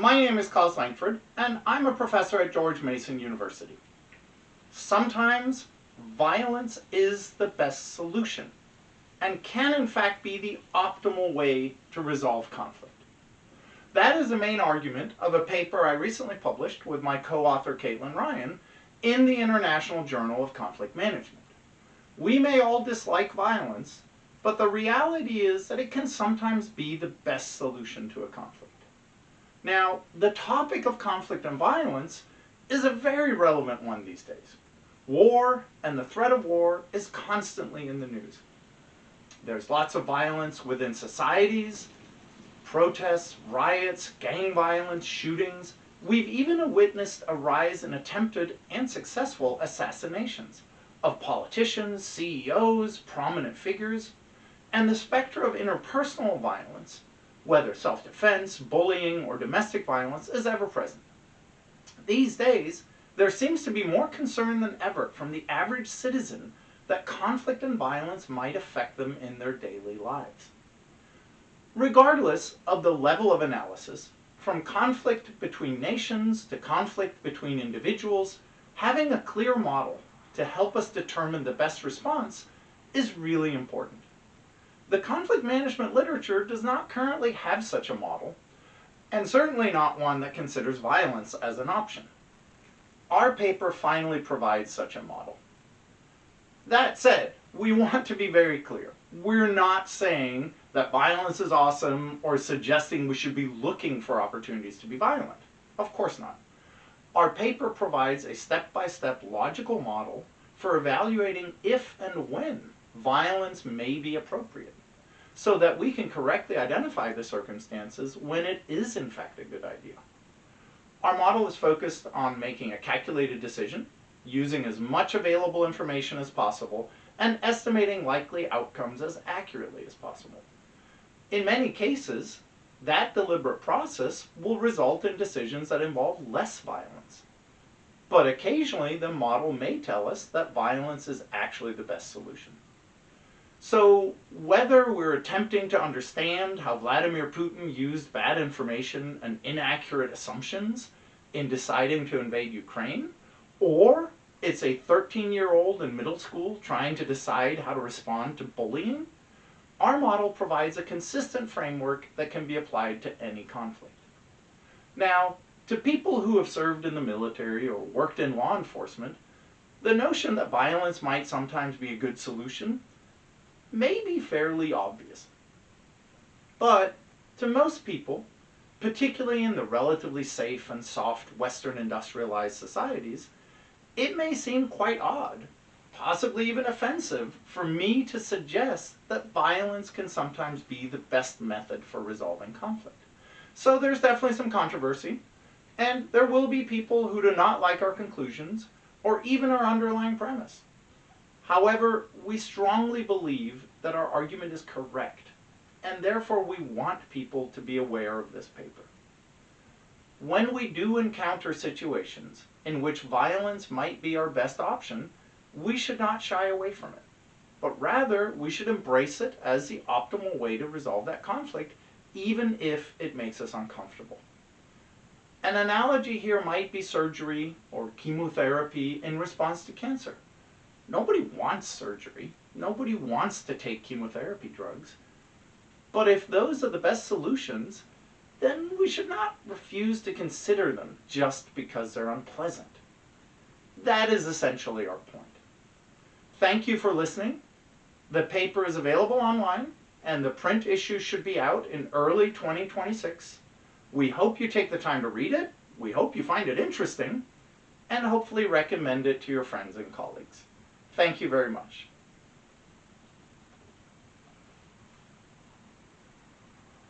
My name is Claus Langfred, and I'm a professor at George Mason University. Sometimes violence is the best solution and can in fact be the optimal way to resolve conflict. That is the main argument of a paper I recently published with my co-author Kaitlyn in the International Journal of Conflict Management. We may all dislike violence, but the reality is that it can sometimes be the best solution to a conflict. Now, the topic of conflict and violence is a very relevant one these days. War and the threat of war is constantly in the news. There's lots of violence within societies, protests, riots, gang violence, shootings. We've even witnessed a rise in attempted and successful assassinations of politicians, CEOs, prominent figures, and the specter of interpersonal violence, whether self-defense, bullying, or domestic violence, is ever present. These days, there seems to be more concern than ever from the average citizen that conflict and violence might affect them in their daily lives. Regardless of the level of analysis, from conflict between nations to conflict between individuals, having a clear model to help us determine the best response is really important. The conflict management literature does not currently have such a model, and certainly not one that considers violence as an option. Our paper finally provides such a model. That said, we want to be very clear. We're not saying that violence is awesome or suggesting we should be looking for opportunities to be violent. Of course not. Our paper provides a step-by-step logical model for evaluating if and when violence may be appropriate, so that we can correctly identify the circumstances when it is in fact a good idea. Our model is focused on making a calculated decision, using as much available information as possible, and estimating likely outcomes as accurately as possible. In many cases, that deliberate process will result in decisions that involve less violence. But occasionally, the model may tell us that violence is actually the best solution. So whether we're attempting to understand how Vladimir Putin used bad information and inaccurate assumptions in deciding to invade Ukraine, or it's a 13-year-old in middle school trying to decide how to respond to bullying, our model provides a consistent framework that can be applied to any conflict. Now, to people who have served in the military or worked in law enforcement, the notion that violence might sometimes be a good solution may be fairly obvious. But to most people, particularly in the relatively safe and soft Western industrialized societies, it may seem quite odd, possibly even offensive, for me to suggest that violence can sometimes be the best method for resolving conflict. So there's definitely some controversy, and there will be people who do not like our conclusions or even our underlying premise. However, we strongly believe that our argument is correct, and therefore we want people to be aware of this paper. When we do encounter situations in which violence might be our best option, we should not shy away from it, but rather we should embrace it as the optimal way to resolve that conflict, even if it makes us uncomfortable. An analogy here might be surgery or chemotherapy in response to cancer. Nobody wants surgery. Nobody wants to take chemotherapy drugs. But if those are the best solutions, then we should not refuse to consider them just because they're unpleasant. That is essentially our point. Thank you for listening. The paper is available online, and the print issue should be out in early 2026. We hope you take the time to read it, we hope you find it interesting, and hopefully recommend it to your friends and colleagues. Thank you very much.